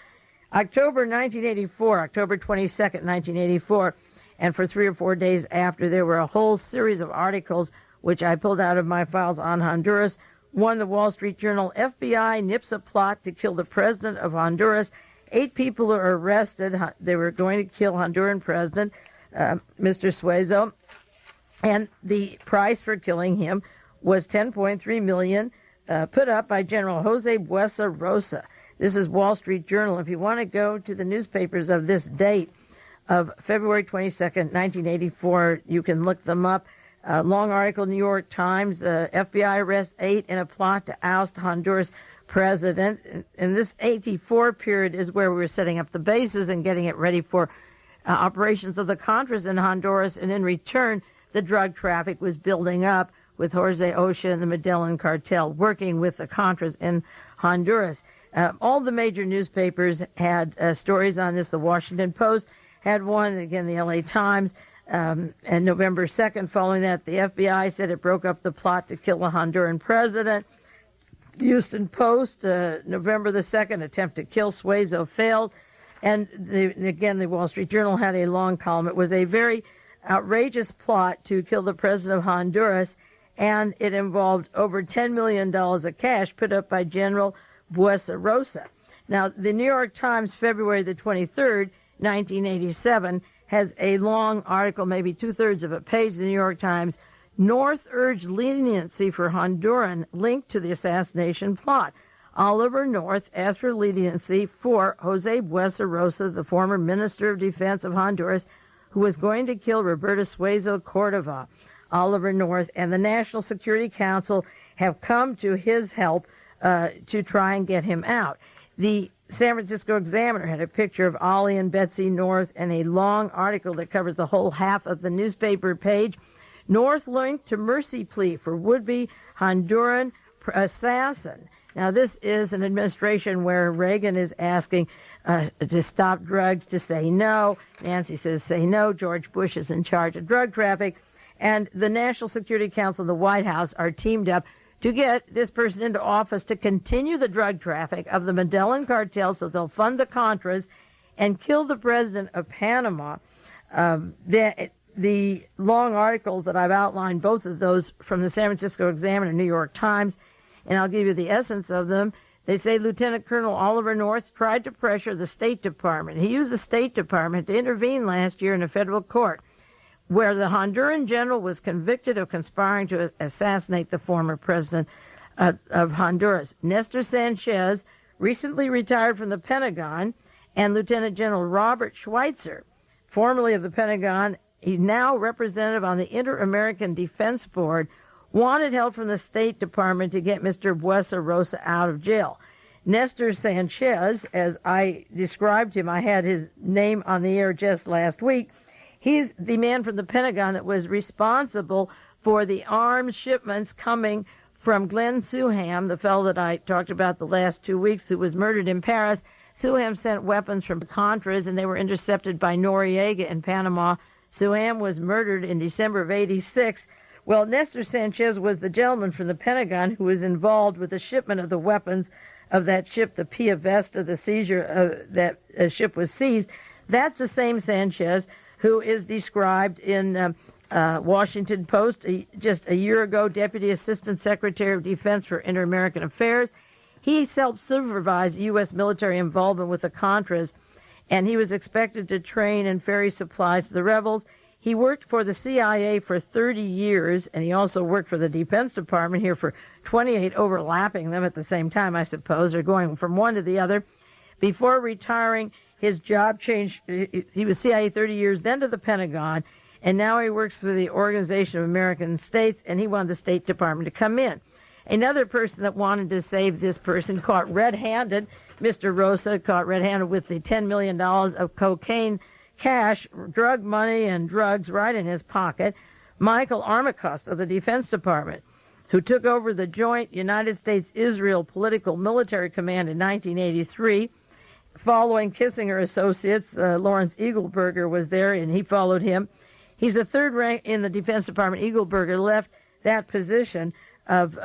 October 22nd, 1984, and for 3 or 4 days after, there were a whole series of articles which I pulled out of my files on Honduras. One, the Wall Street Journal, FBI nips a plot to kill the president of Honduras. 8 people are arrested. They were going to kill Honduran president, Mr. Suezo, and the price for killing him was $10.3 million, put up by General Jose BUESO ROSA. This is Wall Street Journal. If you want to go to the newspapers of this date of February 22nd, 1984, you can look them up. Long article, New York Times, FBI arrests 8 in a plot to oust Honduras president. And this 84 period is where we were setting up the bases and getting it ready for operations of the Contras in Honduras. And in return, the drug traffic was building up with Jorge Osha and the Medellin cartel working with the Contras in Honduras. All the major newspapers had stories on this. The Washington Post had one, again, the LA Times. And November 2nd, following that, the FBI said it broke up the plot to kill the Honduran president. The Houston Post, November the 2nd, attempt to kill Suezo failed. And again, the Wall Street Journal had a long column. It was a very outrageous plot to kill the president of Honduras, and it involved over $10 million of cash put up by General BUESO ROSA. Now, the New York Times, February the 23rd, 1987, has a long article, maybe two-thirds of a page, the New York Times. North urged leniency for Honduran linked to the assassination plot. Oliver North asked for leniency for Jose BUESO ROSA, the former Minister of Defense of Honduras, who was going to kill Roberto Suezo Cordova. Oliver North and the National Security Council have come to his help to try and get him out. The San Francisco Examiner had a picture of Ollie and Betsy North and a long article that covers the whole half of the newspaper page. North linked to mercy plea for would-be Honduran assassin. Now, this is an administration where Reagan is asking to stop drugs, to say no. Nancy says say no. George Bush is in charge of drug traffic. And the National Security Council and the White House are teamed up to get this person into office to continue the drug traffic of the Medellin cartel, so they'll fund the Contras and kill the president of Panama. The long articles that I've outlined, both of those from the San Francisco Examiner and New York Times, and I'll give you the essence of them. They say Lieutenant Colonel Oliver North tried to pressure the State Department. He used the State Department to intervene last year in a federal court where the Honduran general was convicted of conspiring to assassinate the former president of Honduras. Nestor Sanchez recently retired from the Pentagon, and Lieutenant General Robert Schweitzer, formerly of the Pentagon, he's now representative on the Inter-American Defense Board, wanted help from the State Department to get Mr. BUESO ROSA out of jail. Nestor Sanchez, as I described him, I had his name on the air just last week. He's the man from the Pentagon that was responsible for the arms shipments coming from Glenn Suham, the fellow that I talked about the last 2 weeks who was murdered in Paris. Suham sent weapons from Contras, and they were intercepted by Noriega in Panama. Suham was murdered in December of '86. Well, Nestor Sanchez was the gentleman from the Pentagon who was involved with the shipment of the weapons of that ship, the Pia Vesta, the seizure of that ship was seized. That's the same Sanchez who is described in Washington Post just a year ago, Deputy Assistant Secretary of Defense for Inter-American Affairs. He self-supervised U.S. military involvement with the Contras, and he was expected to train and ferry supplies to the rebels. He worked for the CIA for 30 years, and he also worked for the Defense Department here for 28, overlapping them at the same time, I suppose, or going from one to the other. Before retiring, his job changed. He was CIA 30 years, then to the Pentagon, and now he works for the Organization of American States, and he wanted the State Department to come in. Another person that wanted to save this person caught red-handed, Mr. Rosa caught red-handed with the $10 million of cocaine cash, drug money, and drugs right in his pocket. Michael Armacost of the Defense Department, who took over the joint United States-Israel Political Military Command in 1983, following Kissinger Associates. Lawrence Eagleburger was there, and he followed him. He's the third rank in the Defense Department. Eagleburger left that position of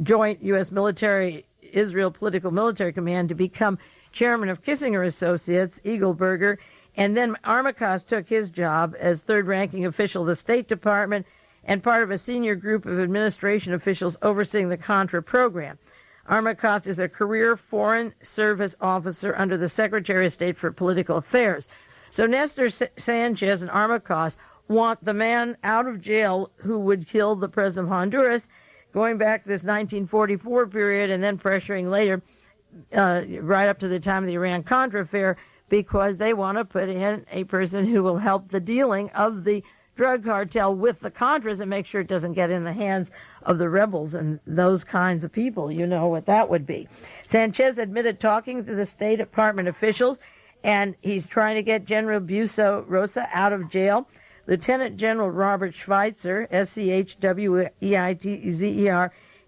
joint U.S. military Israel Political Military Command to become chairman of Kissinger Associates, Eagleburger, and then Armacost took his job as third-ranking official of the State Department and part of a senior group of administration officials overseeing the Contra program. Armacost is a career Foreign Service officer under the Secretary of State for Political Affairs. So Nestor Sanchez and Armacost want the man out of jail who would kill the president of Honduras, going back to this 1944 period and then pressuring later, right up to the time of the Iran-Contra affair, because they want to put in a person who will help the dealing of the drug cartel with the Contras and make sure it doesn't get in the hands of the rebels and those kinds of people. You know what that would be. Sanchez admitted talking to the State Department officials, and he's trying to get General BUESO ROSA out of jail. Lieutenant General Robert Schweitzer, Schweitzer,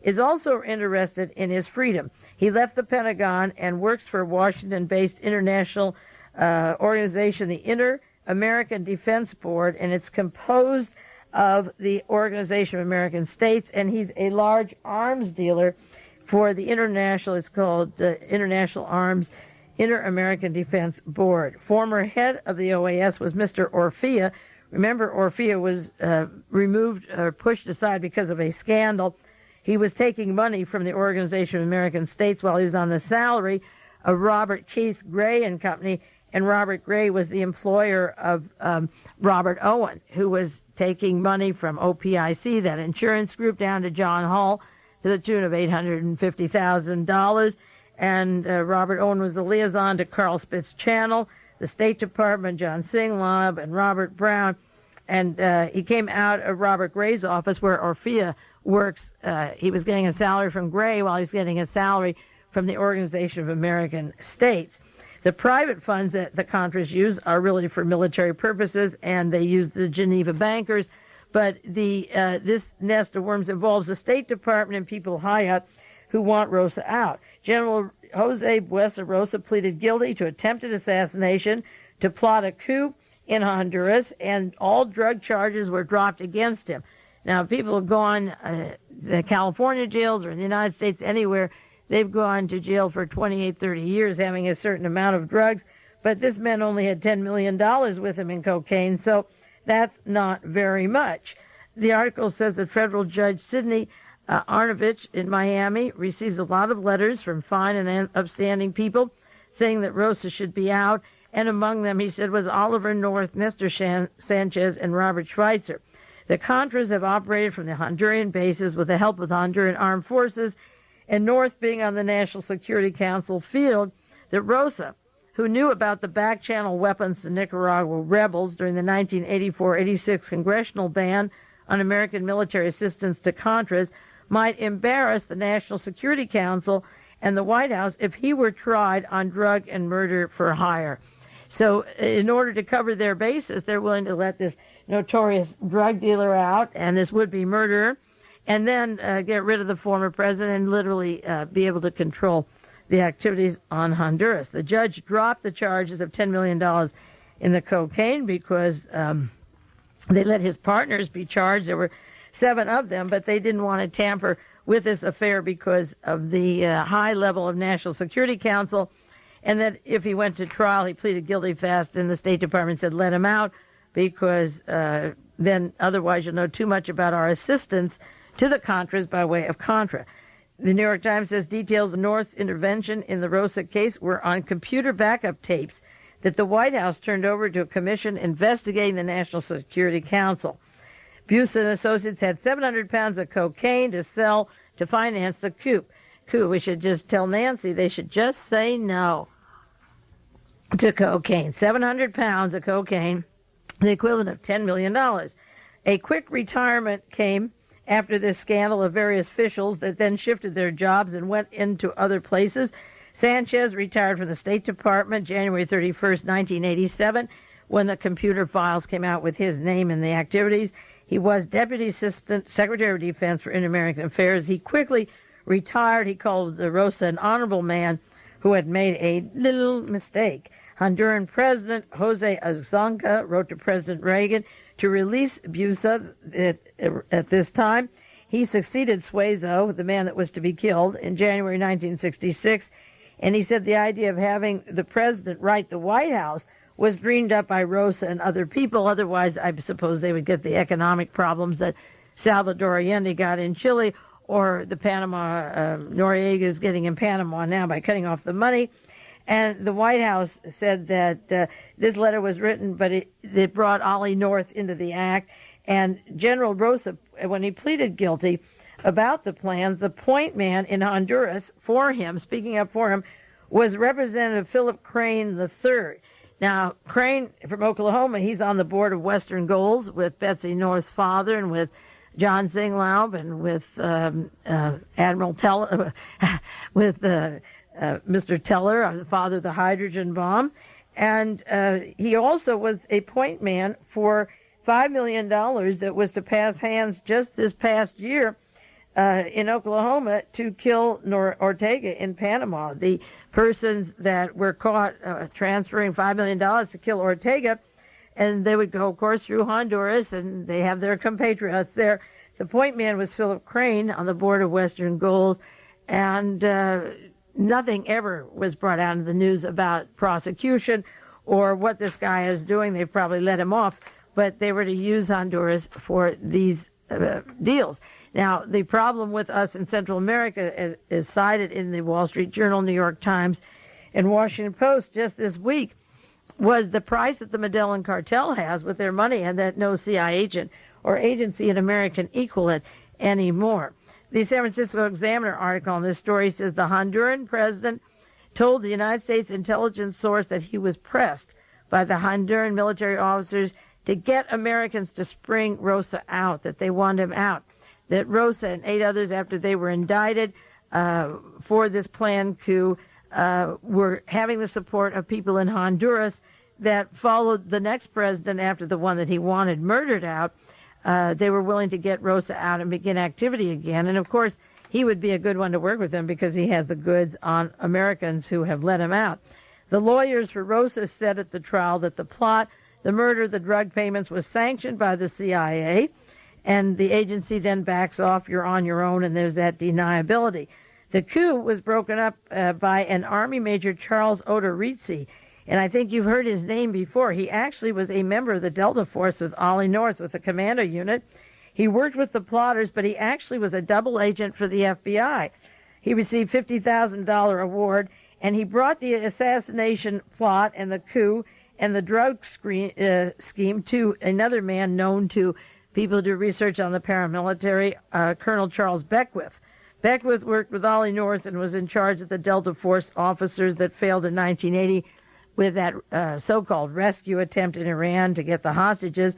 is also interested in his freedom. He left the Pentagon and works for a Washington-based international organization, the Inter-American Defense Board, and it's composed of the Organization of American States, and he's a large arms dealer for the international, it's called International Arms Inter-American Defense Board. Former head of the OAS was Mr. Orfea. Remember, Orfea was removed or pushed aside because of a scandal. He was taking money from the Organization of American States while he was on the salary of Robert Keith Gray and Company, and Robert Gray was the employer of Robert Owen, who was taking money from OPIC, that insurance group, down to John Hall to the tune of $850,000. And Robert Owen was the liaison to Carl Spitz Channel, the State Department, John SINGLAUB, and Robert Brown. And he came out of Robert Gray's office where Orfea works. He was getting a salary from Gray while he was getting a salary from the Organization of American States. The private funds that the Contras use are really for military purposes, and they use the Geneva bankers. But this nest of worms involves the State Department and people high up who want Rosa out. General Jose BUESO ROSA pleaded guilty to attempted assassination, to plot a coup in Honduras, and all drug charges were dropped against him. Now, people have gone, the California jails or in the United States, anywhere, they've gone to jail for 28, 30 years having a certain amount of drugs, but this man only had $10 million with him in cocaine, so that's not very much. The article says that federal judge Sidney Arnovich in Miami receives a lot of letters from fine and upstanding people saying that Rosa should be out, and among them, he said, was Oliver North, Nestor Sanchez, and Robert Schweitzer. The Contras have operated from the Honduran bases with the help of the Honduran Armed Forces, and North being on the National Security Council field, that Rosa, who knew about the back-channel weapons to Nicaragua rebels during the 1984-86 congressional ban on American military assistance to Contras, might embarrass the National Security Council and the White House if he were tried on drug and murder for hire. So in order to cover their bases, they're willing to let this notorious drug dealer out and this would-be murderer, and then get rid of the former president and literally be able to control the activities on Honduras. The judge dropped the charges of $10 million in the cocaine because they let his partners be charged. There were 7 of them, but they didn't want to tamper with this affair because of the high level of National Security Council, and that if he went to trial, he pleaded guilty fast, and the State Department said let him out because then otherwise you'll know too much about our assistance to the Contras by way of Contra. The New York Times says details of North's intervention in the Rosa case were on computer backup tapes that the White House turned over to a commission investigating the National Security Council. Buse and Associates had 700 pounds of cocaine to sell to finance the coup. We should just tell Nancy they should just say no to cocaine. 700 pounds of cocaine, the equivalent of $10 million. A quick retirement came after this scandal of various officials that then shifted their jobs and went into other places. Sanchez retired from the State Department January 31st, 1987, when the computer files came out with his name in the activities. He was Deputy Assistant Secretary of Defense for Inter-American Affairs. He quickly retired. He called Rosa an honorable man who had made a little mistake. Honduran President Jose Azonca wrote to President Reagan to release Busa at this time. He succeeded Suezo, the man that was to be killed, in January 1966, and he said the idea of having the president write the White House was dreamed up by Rosa and other people. Otherwise, I suppose they would get the economic problems that Salvador Allende got in Chile, or the Panama, Noriega is getting in Panama now by cutting off the money. And the White House said that this letter was written, but it brought Ollie North into the act. And General Rosa, when he pleaded guilty about the plans, the point man in Honduras for him, speaking up for him, was Representative Philip Crane III. Now, Crane from Oklahoma, he's on the board of Western Goals with Betsy North's father and with John SINGLAUB and with Admiral Teller, with Mr. Teller, the father of the hydrogen bomb. And he also was a point man for $5 million that was to pass hands just this past year in Oklahoma to kill Ortega in Panama. The persons that were caught transferring $5 million to kill Ortega, and they would go, of course, through Honduras, and they have their compatriots there. The point man was Philip Crane on the board of Western Gold, and nothing ever was brought out in the news about prosecution or what this guy is doing. They probably let him off, but they were to use Honduras for these deals. Now, the problem with us in Central America is cited in the Wall Street Journal, New York Times, and Washington Post just this week, was the price that the Medellin cartel has with their money, and that no CIA agent or agency in America can equal it anymore. The San Francisco Examiner article on this story says the Honduran president told the United States intelligence source that he was pressed by the Honduran military officers to get Americans to spring Rosa out, that they want him out, that Rosa and 8 others, after they were indicted for this planned coup, were having the support of people in Honduras that followed the next president after the one that he wanted murdered out. They were willing to get Rosa out and begin activity again. And, of course, he would be a good one to work with them because he has the goods on Americans who have let him out. The lawyers for Rosa said at the trial that the plot, the murder, the drug payments was sanctioned by the CIA, and the agency then backs off, you're on your own, and there's that deniability. The coup was broken up by an Army Major Charles Odorizzi, and I think you've heard his name before. He actually was a member of the Delta Force with Ollie North, with the commando unit. He worked with the plotters, but he actually was a double agent for the FBI. He received $50,000 award, and he brought the assassination plot and the coup and the drug scheme to another man known to people who do research on the paramilitary, Colonel Charles Beckwith. Beckwith worked with Ollie North and was in charge of the Delta Force officers that failed in 1980 with that so-called rescue attempt in Iran to get the hostages.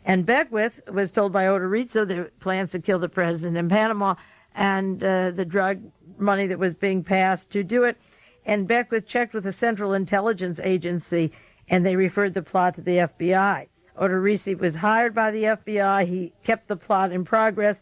And Beckwith was told by Odorizzi the plans to kill the president in Panama and the drug money that was being passed to do it. And Beckwith checked with the Central Intelligence Agency, and they referred the plot to the FBI. Odorizzi was hired by the FBI. He kept the plot in progress.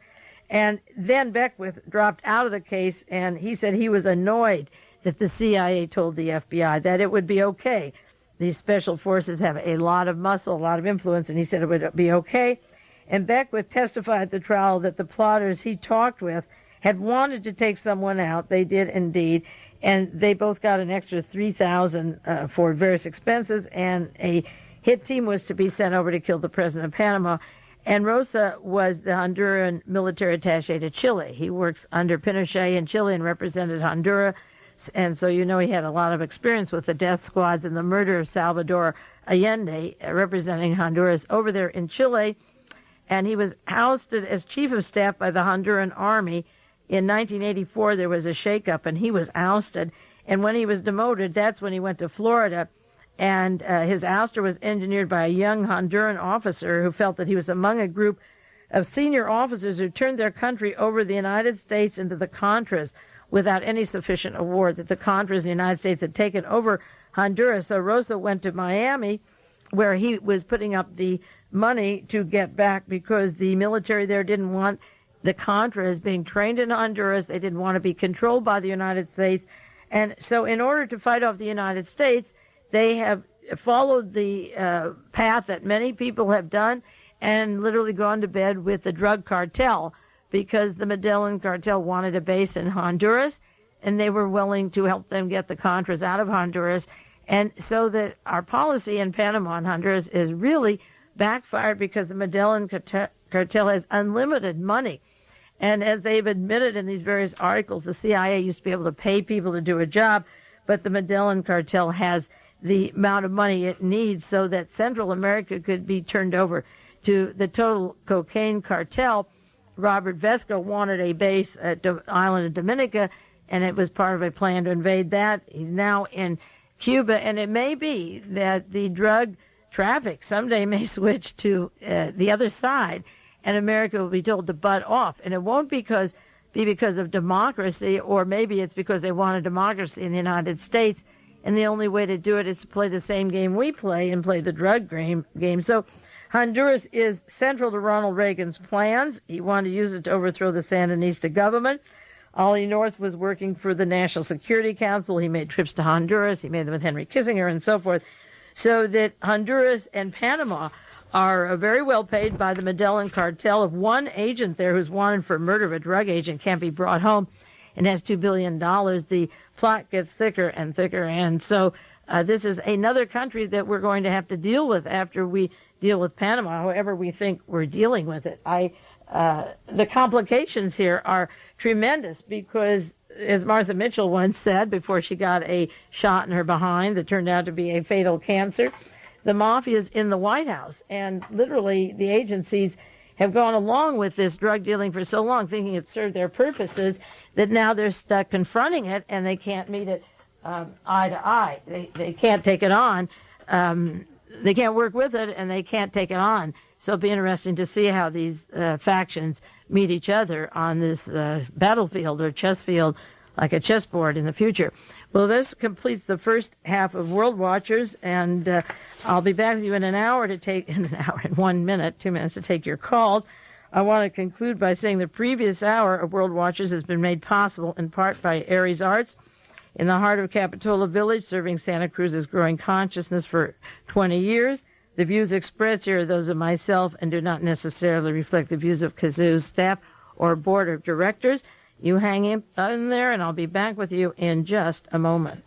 And then Beckwith dropped out of the case, and he said he was annoyed that the CIA told the FBI that it would be okay. These special forces have a lot of muscle, a lot of influence, and he said it would be okay. And Beckwith testified at the trial that the plotters he talked with had wanted to take someone out. They did indeed. And they both got an extra $3,000 for various expenses, and a hit team was to be sent over to kill the president of Panama. And Rosa was the Honduran military attaché to Chile. He works under Pinochet in Chile and represented Honduras. And so you know he had a lot of experience with the death squads and the murder of Salvador Allende, representing Honduras over there in Chile. And he was ousted as chief of staff by the Honduran army. In 1984, there was a shakeup, and he was ousted. And when he was demoted, that's when he went to Florida. And his ouster was engineered by a young Honduran officer who felt that he was among a group of senior officers who turned their country over the United States into the Contras without any sufficient award, that the Contras in the United States had taken over Honduras. So Rosa went to Miami, where he was putting up the money to get back because the military there didn't want the Contras being trained in Honduras. They didn't want to be controlled by the United States. And so in order to fight off the United States, they have followed the path that many people have done and literally gone to bed with the drug cartel, because the Medellin cartel wanted a base in Honduras, and they were willing to help them get the Contras out of Honduras. And so that our policy in Panama and Honduras is really backfired because the Medellin cartel has unlimited money. And as they've admitted in these various articles, the CIA used to be able to pay people to do a job, but the Medellin cartel has the amount of money it needs so that Central America could be turned over to the total cocaine cartel. Robert Vesco wanted a base at the island of Dominica, and it was part of a plan to invade that. He's now in Cuba, and it may be that the drug traffic someday may switch to the other side, and America will be told to butt off. And it won't be because of democracy, or maybe it's because they want a democracy in the United States, and the only way to do it is to play the same game we play and play the drug game. So Honduras is central to Ronald Reagan's plans. He wanted to use it to overthrow the Sandinista government. Ollie North was working for the National Security Council. He made trips to Honduras. He made them with Henry Kissinger and so forth. So that Honduras and Panama are very well paid by the Medellin cartel. If one agent there who's wanted for murder of a drug agent can't be brought home and has $2 billion, the plot gets thicker and thicker. And so this is another country that we're going to have to deal with after we deal with Panama, however we think we're dealing with it. The complications here are tremendous because, as Martha Mitchell once said before she got a shot in her behind that turned out to be a fatal cancer, the Mafia is in the White House, and literally the agencies have gone along with this drug dealing for so long, thinking it served their purposes, that now they're stuck confronting it, and they can't meet it eye to eye. They can't take it on. They can't work with it, and they can't take it on. So it'll be interesting to see how these factions meet each other on this battlefield or chess field, like a chessboard in the future. Well, this completes the first half of World Watchers, and I'll be back with you in an hour to take, in 1 minute, 2 minutes to take your calls. I want to conclude by saying the previous hour of World Watchers has been made possible in part by Aries Arts, in the heart of Capitola Village, serving Santa Cruz's growing consciousness for 20 years. The views expressed here are those of myself and do not necessarily reflect the views of Kazoo's staff or board of directors. You hang in there, and I'll be back with you in just a moment.